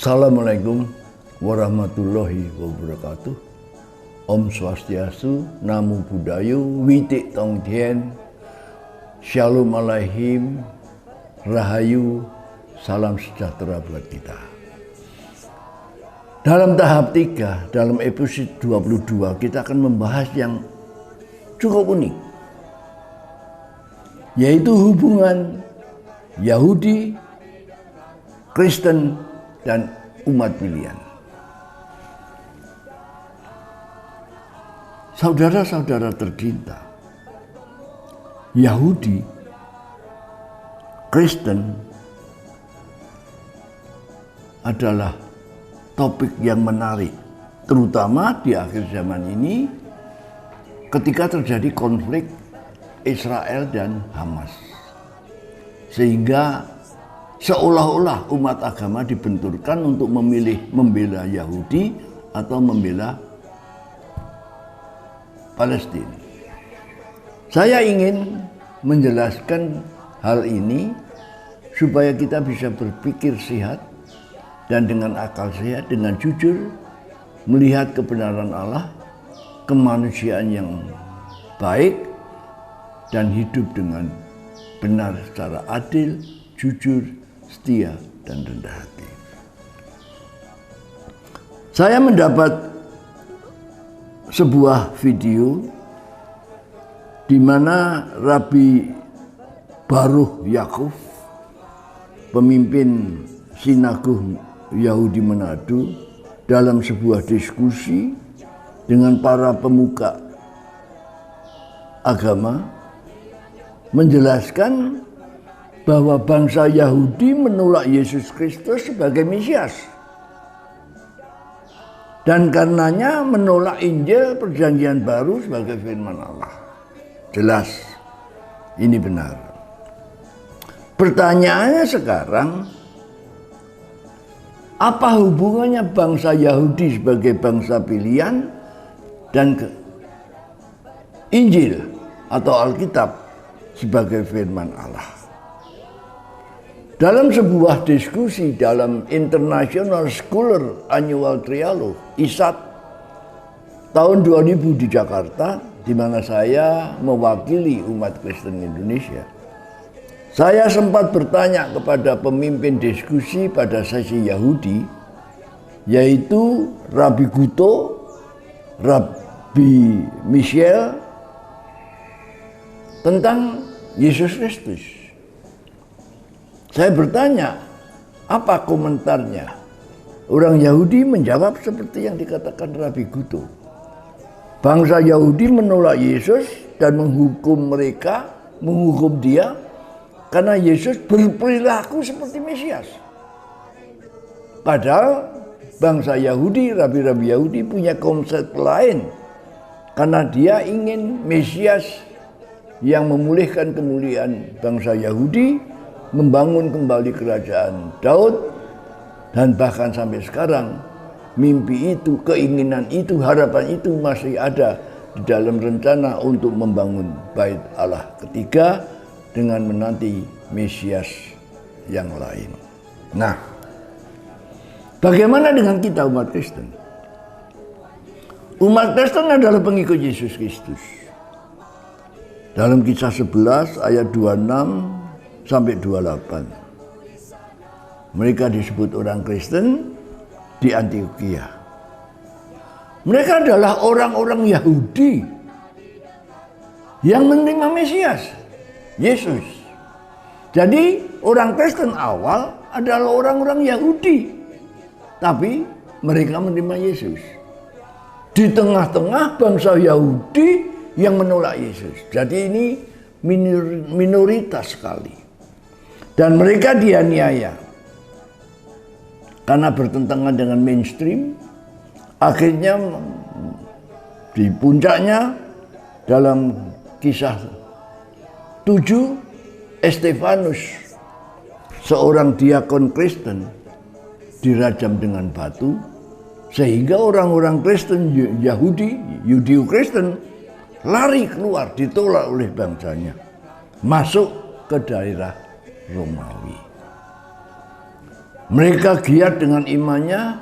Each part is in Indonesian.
Assalamualaikum warahmatullahi wabarakatuh. Om Swastiastu, Namo Buddhaya, Witik Tong Tien, Shalom Alaihim, Rahayu, salam sejahtera buat kita. Dalam tahap 3, dalam episode 22, kita akan membahas yang cukup unik, yaitu hubungan Yahudi, Kristen, dan umat pilihan. Saudara-saudara tercinta, Yahudi, Kristen adalah topik yang menarik, terutama di akhir zaman ini ketika terjadi konflik Israel dan Hamas. Sehingga seolah-olah umat agama dibenturkan untuk memilih membela Yahudi atau membela Palestina. Saya ingin menjelaskan hal ini supaya kita bisa berpikir sehat dan dengan akal sehat, dengan jujur melihat kebenaran Allah, kemanusiaan yang baik, dan hidup dengan benar secara adil, jujur, setia, dan rendah hati. Saya mendapat sebuah video di mana Rabbi Baruch Yaakov, pemimpin sinagog Yahudi Manado, dalam sebuah diskusi dengan para pemuka agama menjelaskan bahwa bangsa Yahudi menolak Yesus Kristus sebagai Mesias, dan karenanya menolak Injil Perjanjian Baru sebagai firman Allah. Jelas, ini benar. Pertanyaannya sekarang, apa hubungannya bangsa Yahudi sebagai bangsa pilihan dan Injil atau Alkitab sebagai firman Allah? Dalam sebuah diskusi dalam International Scholar Annual Trialogue (ISAT) tahun 2000 di Jakarta, di mana saya mewakili umat Kristen Indonesia, saya sempat bertanya kepada pemimpin diskusi pada sesi Yahudi, yaitu Rabbi Guto, Rabbi Michel, tentang Yesus Kristus. Saya bertanya, apa komentarnya? Orang Yahudi menjawab seperti yang dikatakan Rabbi Guto. Bangsa Yahudi menolak Yesus dan menghukum mereka, menghukum dia, karena Yesus berperilaku seperti Mesias. Padahal bangsa Yahudi, rabi-rabi Yahudi punya konsep lain, karena dia ingin Mesias yang memulihkan kemuliaan bangsa Yahudi, membangun kembali kerajaan Daud, dan bahkan sampai sekarang mimpi itu, keinginan itu, harapan itu masih ada di dalam rencana untuk membangun Bait Allah ketiga dengan menanti Mesias yang lain. Nah, bagaimana dengan kita umat Kristen? Umat Kristen adalah pengikut Yesus Kristus. Dalam Kisah 11 ayat 26 sampai 28. Mereka disebut orang Kristen di Antioquia. Mereka adalah orang-orang Yahudi yang menerima Mesias, Yesus. Jadi orang Kristen awal adalah orang-orang Yahudi, tapi mereka menerima Yesus. Di tengah-tengah bangsa Yahudi yang menolak Yesus. Jadi ini minoritas sekali. Dan mereka dianiaya karena bertentangan dengan mainstream. Akhirnya di puncaknya dalam Kisah 7, Estefanus, seorang diakon Kristen, dirajam dengan batu, sehingga orang-orang Kristen Yahudi, Yudeo-Kristen, lari keluar, ditolak oleh bangsanya, masuk ke daerah Romawi. Mereka giat dengan imannya,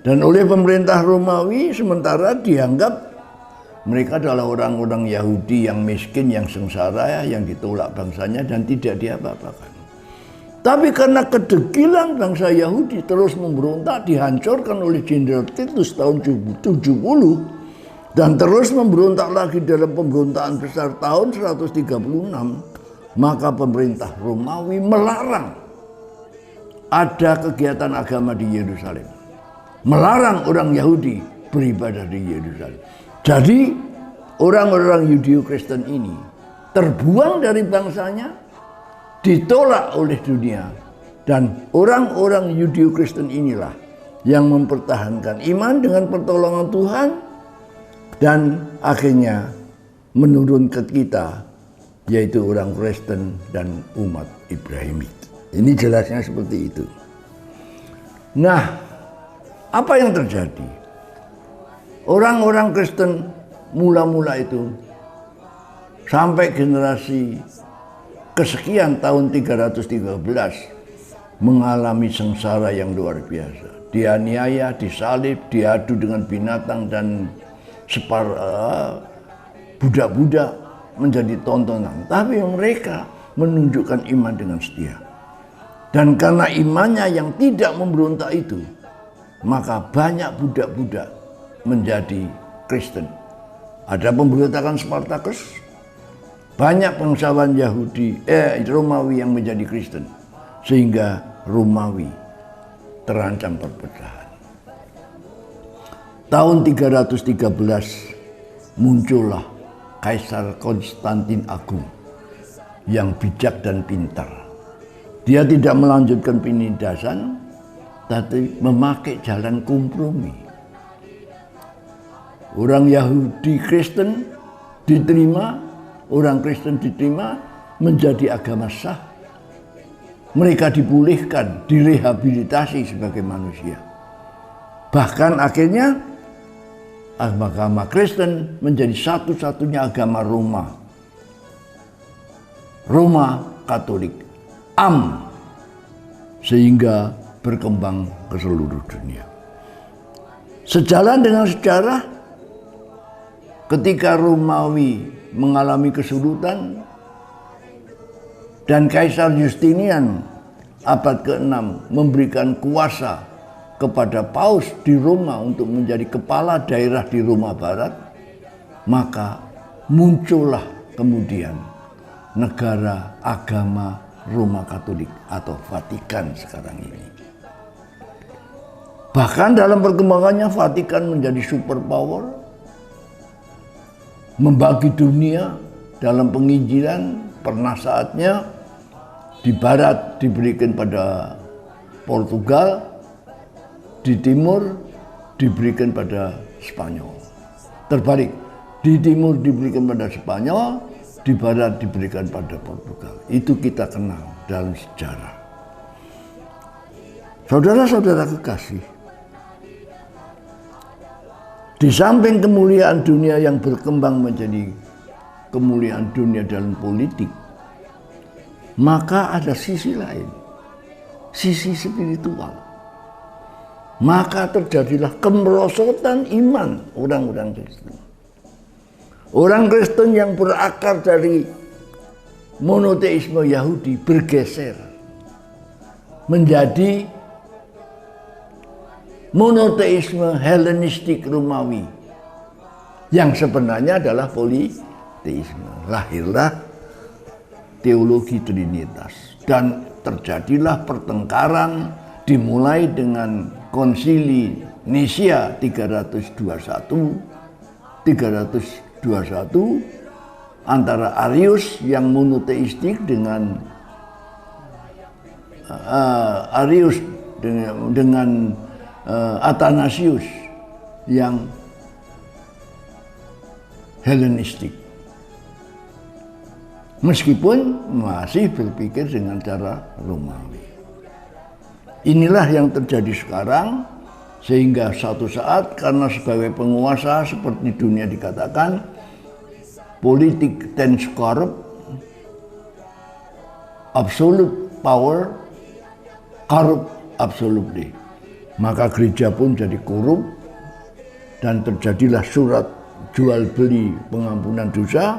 dan oleh pemerintah Romawi sementara dianggap mereka adalah orang-orang Yahudi yang miskin, yang sengsara, yang ditolak bangsanya dan tidak diapa-apakan. Tapi karena kedegilan bangsa Yahudi terus memberontak, dihancurkan oleh Jenderal Titus tahun 70 dan terus memberontak lagi dalam pemberontakan besar tahun 136, maka pemerintah Romawi melarang ada kegiatan agama di Yerusalem, melarang orang Yahudi beribadah di Yerusalem. Jadi orang-orang Yudeo-Kristen ini terbuang dari bangsanya, ditolak oleh dunia, dan orang-orang Yudeo-Kristen inilah yang mempertahankan iman dengan pertolongan Tuhan dan akhirnya menurun ke kita, yaitu orang Kristen dan umat Ibrahimit. Ini jelasnya seperti itu. Nah, apa yang terjadi? Orang-orang Kristen mula-mula itu sampai generasi kesekian tahun 313 mengalami sengsara yang luar biasa. Dianiaya, disalib, diadu dengan binatang, dan budak-budak menjadi tontonan. Tapi mereka menunjukkan iman dengan setia. Dan karena imannya yang tidak memberontak itu, maka banyak budak-budak menjadi Kristen. Ada pemberontakan Spartacus, banyak bangsawan Romawi yang menjadi Kristen, sehingga Romawi terancam perpecahan. Tahun 313 muncullah Kaisar Konstantin Agung yang bijak dan pintar. Dia tidak melanjutkan penindasan, tapi memakai jalan kompromi. Orang Yahudi Kristen diterima, orang Kristen diterima menjadi agama sah. Mereka dipulihkan, direhabilitasi sebagai manusia. Bahkan akhirnya agama Kristen menjadi satu-satunya agama Roma Katolik, sehingga berkembang ke seluruh dunia. Sejalan dengan sejarah, ketika Romawi mengalami kesulitan dan Kaisar Justinian abad ke-6 memberikan kuasa kepada Paus di Roma untuk menjadi kepala daerah di Roma Barat, maka muncullah kemudian negara agama Roma Katolik atau Vatikan sekarang ini. Bahkan dalam perkembangannya Vatikan menjadi superpower, membagi dunia dalam penginjilan. Pernah saatnya di barat diberikan pada Portugal, di timur diberikan pada Spanyol. Terbalik, di timur diberikan pada Spanyol, di barat diberikan pada Portugal. Itu kita kenal dalam sejarah. Saudara-saudara kekasih, di samping kemuliaan dunia yang berkembang menjadi kemuliaan dunia dalam politik, maka ada sisi lain, sisi spiritual. Maka terjadilah kemerosotan iman orang-orang Kristen. Orang Kristen yang berakar dari monoteisme Yahudi bergeser menjadi monoteisme Helenistik Romawi yang sebenarnya adalah politeisme. Lahirlah teologi Trinitas dan terjadilah pertengkaran dimulai dengan Konsili Nisia 321 antara Arius yang monoteistik dengan Athanasius yang Helenistik. Meskipun masih berpikir dengan cara Romawi. Inilah yang terjadi sekarang, sehingga suatu saat karena sebagai penguasa seperti dunia dikatakan, politik tends corrupt, absolute power korup absolutely. Maka gereja pun jadi korup dan terjadilah surat jual beli pengampunan dosa,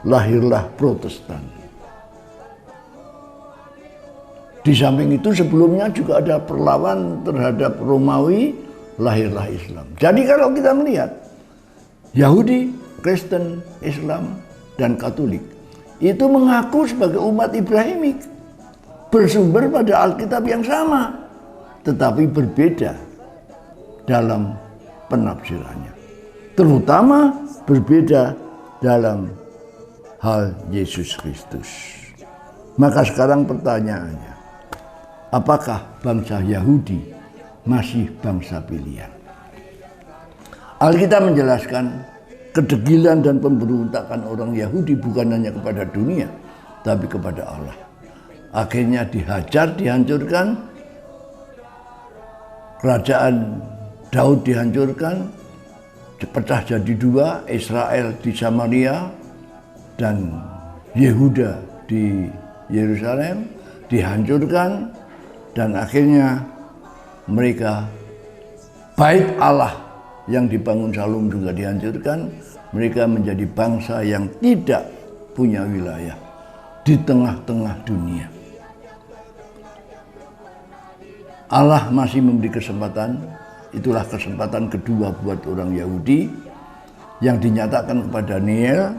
lahirlah Protestan. Di samping itu sebelumnya juga ada perlawan terhadap Romawi, lahirlah Islam. Jadi kalau kita melihat Yahudi, Kristen, Islam, dan Katolik itu mengaku sebagai umat Ibrahimik, bersumber pada Alkitab yang sama, tetapi berbeda dalam penafsirannya. Terutama berbeda dalam hal Yesus Kristus. Maka sekarang pertanyaannya, apakah bangsa Yahudi masih bangsa pilihan? Alkitab menjelaskan kedegilan dan pemberontakan orang Yahudi bukan hanya kepada dunia, tapi kepada Allah. Akhirnya dihajar, dihancurkan, kerajaan Daud dihancurkan, dipecah jadi dua, Israel di Samaria dan Yehuda di Yerusalem, dihancurkan, dan akhirnya mereka, bait Allah yang dibangun Salom juga dihancurkan. Mereka menjadi bangsa yang tidak punya wilayah di tengah-tengah dunia. Allah masih memberi kesempatan, itulah kesempatan kedua buat orang Yahudi yang dinyatakan kepada Daniel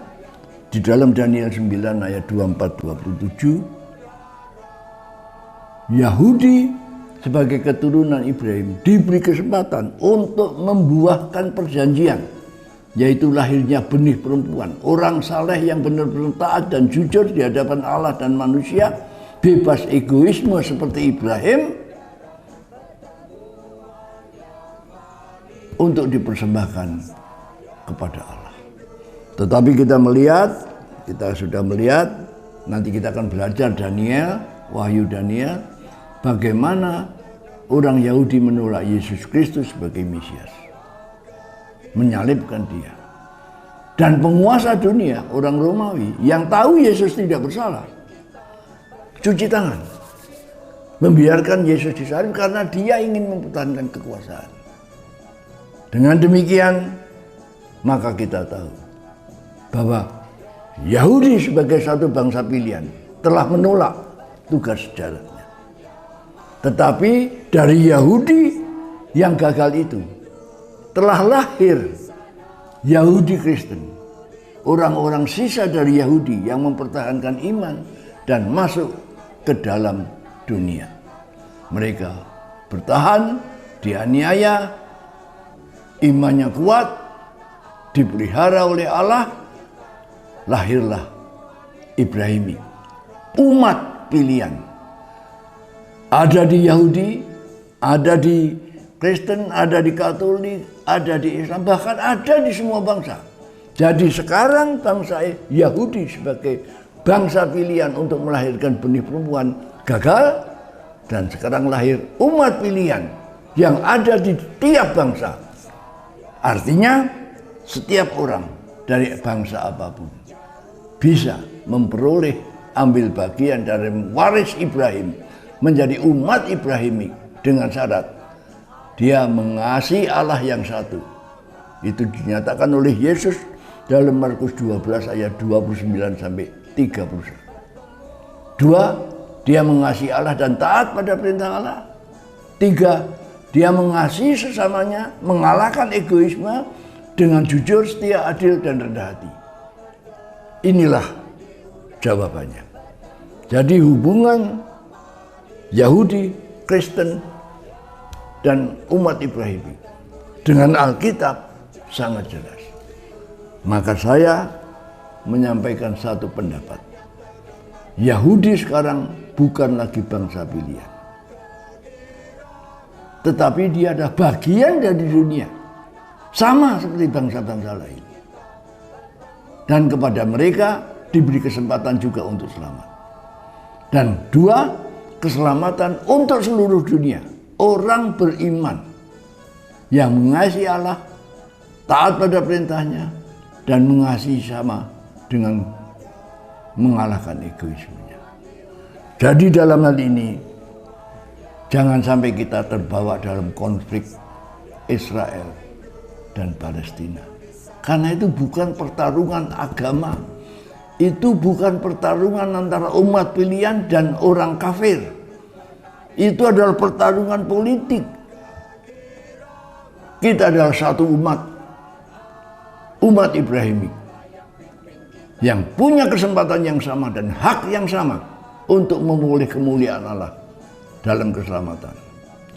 di dalam Daniel 9 ayat 24-27. Yahudi sebagai keturunan Ibrahim diberi kesempatan untuk membuahkan perjanjian, yaitu lahirnya benih perempuan, orang saleh yang benar-benar taat dan jujur di hadapan Allah dan manusia, bebas egoisme seperti Ibrahim, untuk dipersembahkan kepada Allah. Tetapi kita sudah melihat, nanti kita akan belajar Daniel, Wahyu Daniel, bagaimana orang Yahudi menolak Yesus Kristus sebagai Mesias, menyalibkan dia. Dan penguasa dunia, orang Romawi, yang tahu Yesus tidak bersalah, cuci tangan, membiarkan Yesus disalib karena dia ingin mempertahankan kekuasaan. Dengan demikian, maka kita tahu bahwa Yahudi sebagai satu bangsa pilihan telah menolak tugas sejarahnya. Tetapi dari Yahudi yang gagal itu telah lahir Yahudi Kristen, orang-orang sisa dari Yahudi yang mempertahankan iman dan masuk ke dalam dunia. Mereka bertahan, dianiaya, imannya kuat, dipelihara oleh Allah, lahirlah Ibrahimi, umat pilihan. Ada di Yahudi, ada di Kristen, ada di Katolik, ada di Islam, bahkan ada di semua bangsa. Jadi sekarang bangsa Yahudi sebagai bangsa pilihan untuk melahirkan benih perempuan gagal, dan sekarang lahir umat pilihan yang ada di tiap bangsa. Artinya setiap orang dari bangsa apapun bisa memperoleh, ambil bagian dari waris Ibrahim, menjadi umat Ibrahimik dengan syarat dia mengasihi Allah yang satu. Itu dinyatakan oleh Yesus dalam Markus 12 ayat 29 sampai 31. 2, dia mengasihi Allah dan taat pada perintah Allah. 3, dia mengasihi sesamanya, mengalahkan egoisme dengan jujur, setia, adil, dan rendah hati. Inilah jawabannya. Jadi hubungan Yahudi, Kristen, dan umat Ibrahim dengan Alkitab sangat jelas. Maka saya menyampaikan satu pendapat. Yahudi sekarang bukan lagi bangsa pilihan, tetapi dia adalah bagian dari dunia, sama seperti bangsa-bangsa lain. Dan kepada mereka diberi kesempatan juga untuk selamat. Dan 2, keselamatan untuk seluruh dunia. Orang beriman yang mengasihi Allah, taat pada perintahnya, dan mengasihi sama dengan mengalahkan egoismenya. Jadi dalam hal ini, Jangan sampai kita terbawa dalam konflik Israel dan Palestina. Karena itu bukan pertarungan agama. Itu bukan pertarungan antara umat pilihan dan orang kafir. Itu adalah pertarungan politik. Kita adalah satu umat. Umat Ibrahimik. Yang punya kesempatan yang sama dan hak yang sama untuk memulih kemuliaan Allah dalam keselamatan.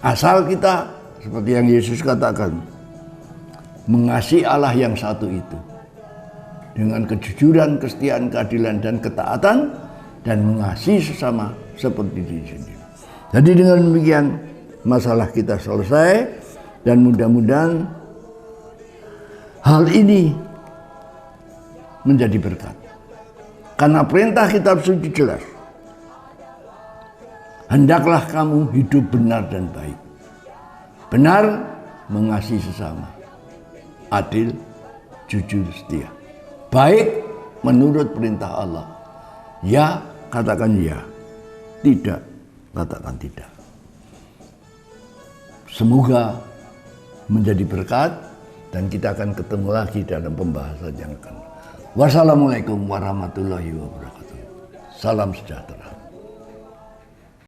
Asal kita, seperti yang Yesus katakan, mengasihi Allah yang satu itu. Dengan kejujuran, kesetiaan, keadilan, dan ketaatan. Dan mengasihi sesama seperti diri sendiri. Jadi dengan demikian masalah kita selesai. Dan mudah-mudahan hal ini menjadi berkat. Karena perintah kitab suci jelas. Hendaklah kamu hidup benar dan baik. Benar mengasihi sesama. Adil, jujur, setia. Baik menurut perintah Allah. Ya, katakan ya. Tidak, katakan tidak. Semoga menjadi berkat dan kita akan ketemu lagi dalam pembahasan yang akan. Wassalamualaikum warahmatullahi wabarakatuh. Salam sejahtera.